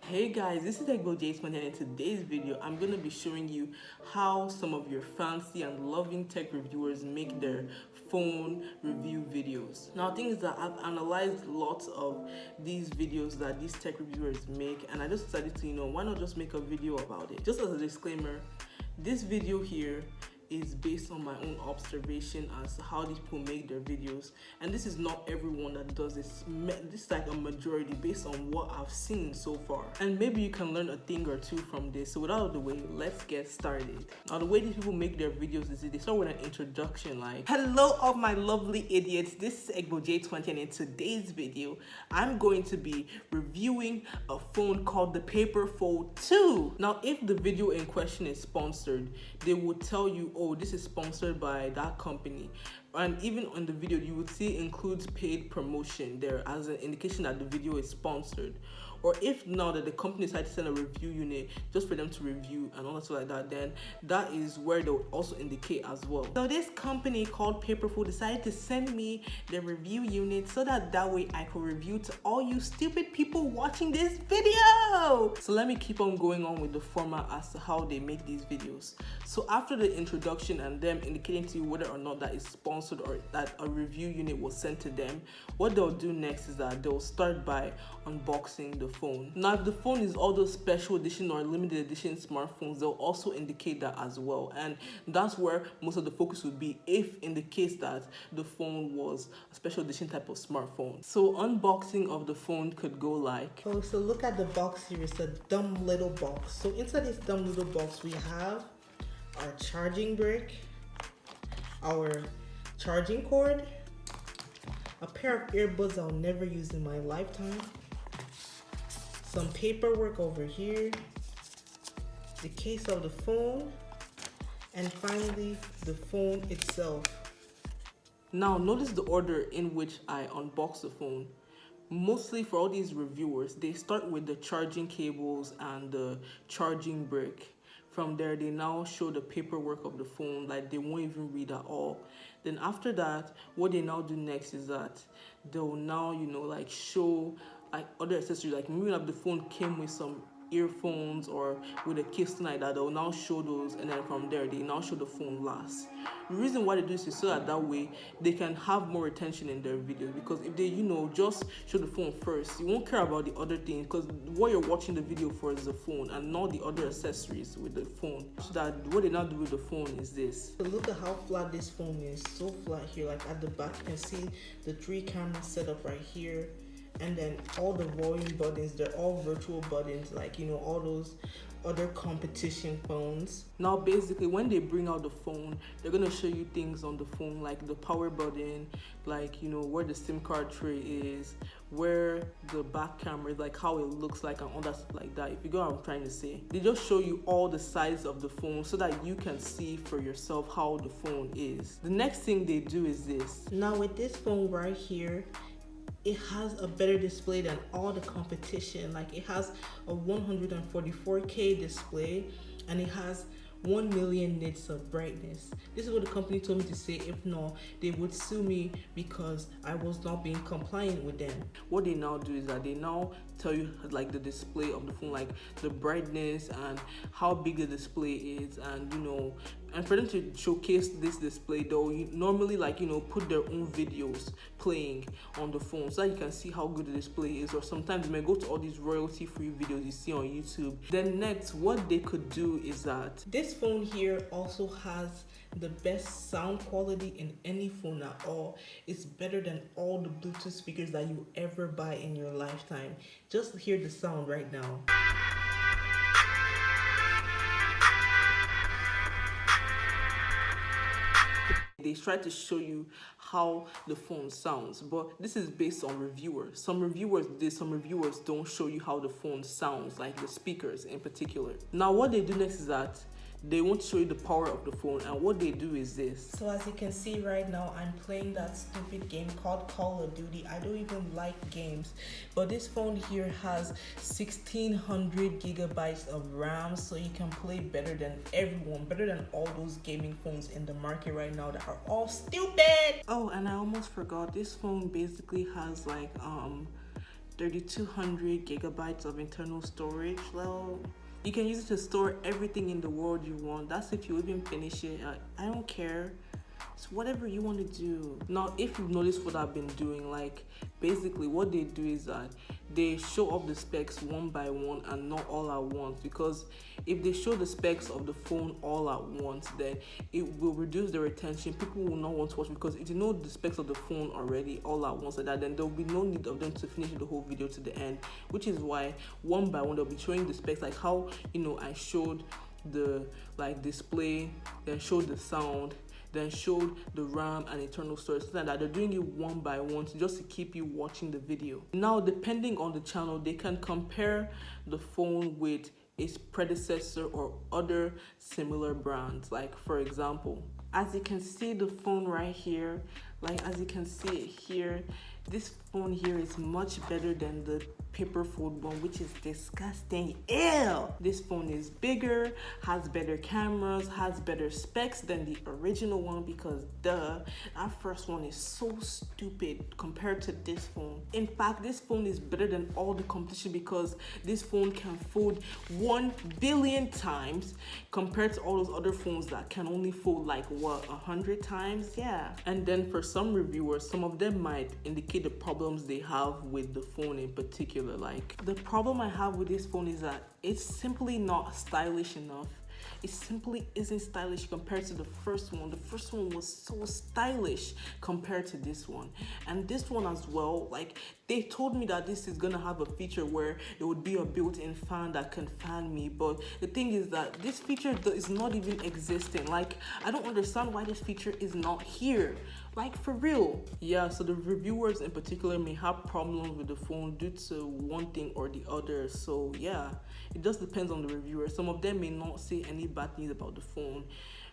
Hey guys, this is Egbo Jasmine, and in today's video I'm going to be showing you how some of your fancy and loving tech reviewers make their phone review videos. Now, the thing is that I've analyzed lots of these videos that these tech reviewers make, and I just decided to, why not just make a video about it. Just as a disclaimer, this video here is based on my own observation as to how these people make their videos, and this is not everyone that does this. This is like a majority based on what I've seen so far, and maybe you can learn a thing or two from this. So without the way, let's get started. Now, the way these people make their videos is they start with an introduction like, hello all my lovely idiots, this is Egbo J20, and in today's video I'm going to be reviewing a phone called the Paper Fold 2. Now, if the video in question is sponsored, they will tell you, oh, this is sponsored by that company, and even on the video you would see it includes paid promotion there as an indication that the video is sponsored. Or if now that the company decided to send a review unit just for them to review and all that stuff like that, then that is where they'll also indicate as well. So this company called Paperful decided to send me the review unit so that way I could review to all you stupid people watching this video. So let me keep on going on with the format as to how they make these videos. So after the introduction and them indicating to you whether or not that is sponsored or that a review unit was sent to them, what they'll do next is that they'll start by unboxing the phone. Now, if the phone is all those special edition or limited edition smartphones, they'll also indicate that as well, and that's where most of the focus would be if in the case that the phone was a special edition type of smartphone. So unboxing of the phone could go like, oh, so look at the box here. It's a dumb little box. So inside this dumb little box we have our charging brick, our charging cord, a pair of earbuds I'll never use in my lifetime, some paperwork over here, the case of the phone, and finally the phone itself. now notice the order in which I unbox the phone. Mostly for all these reviewers, they start with the charging cables and the charging brick. From there, they now show the paperwork of the phone, like they won't even read at all. Then after that, what they now do next is that they'll now, like show like other accessories, like maybe if the phone came with some earphones or with a case like that, they'll now show those, and then from there they now show the phone last. The reason why they do this is so that way they can have more attention in their videos, because if they just show the phone first, you won't care about the other things, because what you're watching the video for is the phone and not the other accessories with the phone. So that what they now do with the phone is this. So look at how flat this phone is. So flat here, like at the back you can see the 3 cameras set up right here, and then all the volume buttons, they're all virtual buttons, like all those other competition phones. Now basically when they bring out the phone, they're gonna show you things on the phone like the power button, like where the SIM card tray is, where the back camera is, like how it looks like, and all that stuff like that. If you get what I'm trying to say, they just show you all the sides of the phone so that you can see for yourself how the phone is. The next thing they do is this. Now with this phone right here, it has a better display than all the competition. Like it has a 144K display, and it has 1 million nits of brightness. This is what the company told me to say. If not, they would sue me because I was not being compliant with them. What they now do is that they now tell you like the display of the phone, like the brightness and how big the display is, and and for them to showcase this display, they'll normally put their own videos playing on the phone so that you can see how good the display is. Or sometimes you may go to all these royalty free videos you see on YouTube. Then next, what they could do is that this phone here also has the best sound quality in any phone at all. It's better than all the Bluetooth speakers that you ever buy in your lifetime. Just hear the sound right now. they try to show you how the phone sounds, but this is based on reviewers. Some reviewers don't show you how the phone sounds, like the speakers in particular. Now what they do next is that they won't show you the power of the phone, and what they do is this. So as you can see right now, I'm playing that stupid game called Call of Duty. I don't even like games, but this phone here has 1600 gigabytes of RAM, so you can play better than everyone, better than all those gaming phones in the market right now that are all stupid. Oh, and I almost forgot, this phone basically has like 3200 gigabytes of internal storage. Well, you can use it to store everything in the world you want. That's if you even finish it. I don't care. It's whatever you want to do. Now, if you've noticed what I've been doing, like basically what they do is that they show off the specs one by one and not all at once, because if they show the specs of the phone all at once, then it will reduce the retention. People will not want to watch, because if you know the specs of the phone already all at once like that, then there will be no need of them to finish the whole video to the end, which is why one by one they'll be showing the specs, like how, you know, I showed the like display, then showed the sound, then showed the RAM and internal storage, so that they're doing it one by one just to keep you watching the video. Now, depending on the channel, they can compare the phone with its predecessor or other similar brands. Like, for example, as you can see the phone right here, like as you can see it here, this phone here is much better than the paper fold one, which is disgusting. Ew! This phone is bigger, has better cameras, has better specs than the original one, because duh, that first one is so stupid compared to this phone. In fact, this phone is better than all the competition, because this phone can fold 1 billion times compared to all those other phones that can only fold like what, 100 times? Yeah. And then for some reviewers, some of them might indicate the problems they have with the phone in particular. Like, the problem I have with this phone is that it's simply not stylish enough. It simply isn't stylish compared to the first one. The first one was so stylish compared to this one. And this one as well, like, they told me that this is gonna have a feature where it would be a built-in fan that can fan me, but the thing is that this feature is not even existing. Like, I don't understand why this feature is not here. Like, for real. Yeah, so the reviewers in particular may have problems with the phone due to one thing or the other. So yeah, it just depends on the reviewer. Some of them may not say any bad things about the phone.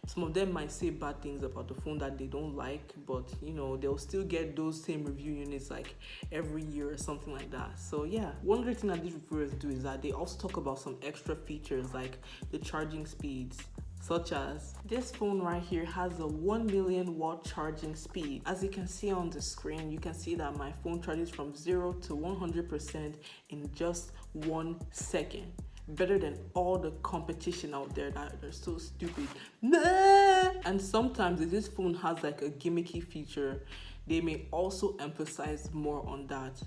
Some of them might say bad things about the phone that they don't like, but you know, they'll still get those same review units like every year or something like that. So yeah, one other thing that these reviewers do is that they also talk about some extra features like the charging speeds, such as this phone right here has a 1 million watt charging speed. As you can see on the screen, you can see that my phone charges from 0 to 100% in just 1 second. Better than all the competition out there that are so stupid. And sometimes if this phone has like a gimmicky feature, they may also emphasize more on that.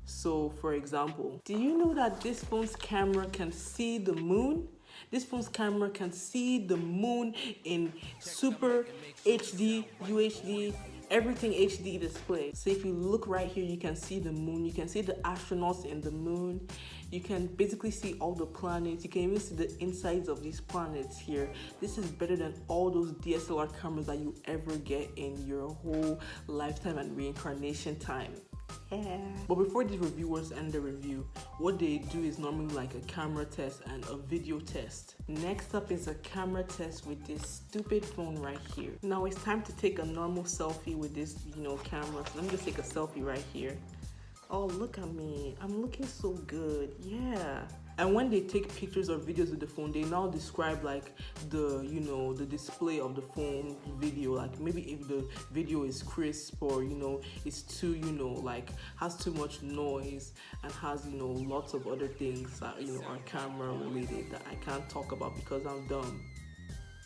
So for example, do you know that this phone's camera can see the moon? This phone's camera can see the moon in super HD, UHD, everything HD display. So if you look right here, you can see the moon, you can see the astronauts in the moon, you can basically see all the planets, you can even see the insides of these planets here. This is better than all those DSLR cameras that you ever get in your whole lifetime and reincarnation time. Yeah. But before these reviewers end the review, what they do is normally like a camera test and a video test. Next up is a camera test with this stupid phone right here. Now it's time to take a normal selfie with this, camera. So let me just take a selfie right here. Oh, look at me. I'm looking so good. Yeah. And when they take pictures or videos with the phone, they now describe like the display of the phone video. Like maybe if the video is crisp or, it's too, like has too much noise and has, lots of other things that, are camera related that I can't talk about because I'm dumb.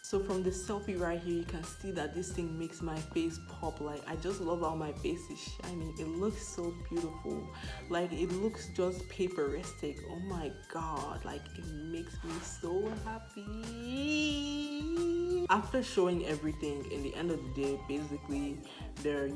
So from the selfie right here, you can see that this thing makes my face pop. Like, I just love how my face is shining. It looks so beautiful. Like, it looks just paperistic. Oh my God, like it makes me so happy. After showing everything, in the end of the day, basically, they're,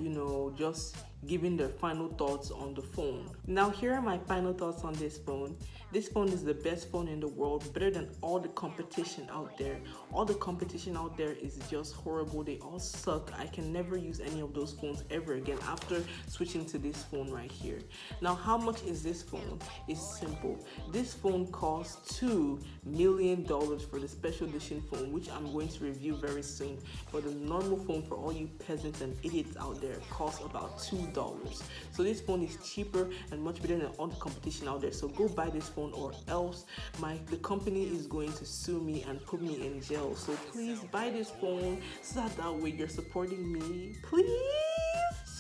just giving their final thoughts on the phone. Now, here are my final thoughts on this phone. This phone is the best phone in the world, better than all the competition out there. All the competition out there is just horrible. They all suck. I can never use any of those phones ever again after switching to this phone right here. Now, how much is this phone? It's simple. This phone costs $2 million for the special edition phone, which I'm going to review very soon. But the normal phone for all you peasants and idiots out there costs about $2. So this phone is cheaper and much better than all the competition out there. So go buy this phone, or else the company is going to sue me and put me in jail. So please buy this phone so that way you're supporting me, please.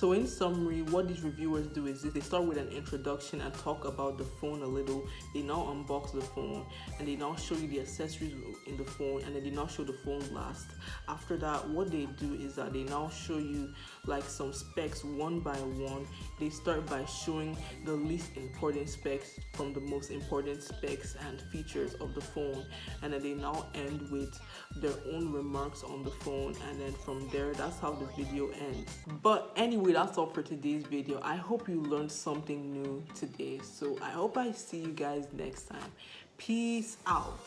So in summary, what these reviewers do is they start with an introduction and talk about the phone a little. They now unbox the phone and they now show you the accessories in the phone, and then they now show the phone last. After that, what they do is that they now show you like some specs one by one. They start by showing the least important specs from the most important specs and features of the phone, and then they now end with their own remarks on the phone, and then from there, that's how the video ends. But anyway, that's all for today's video. I hope you learned something new today, so I hope I see you guys next time. Peace out.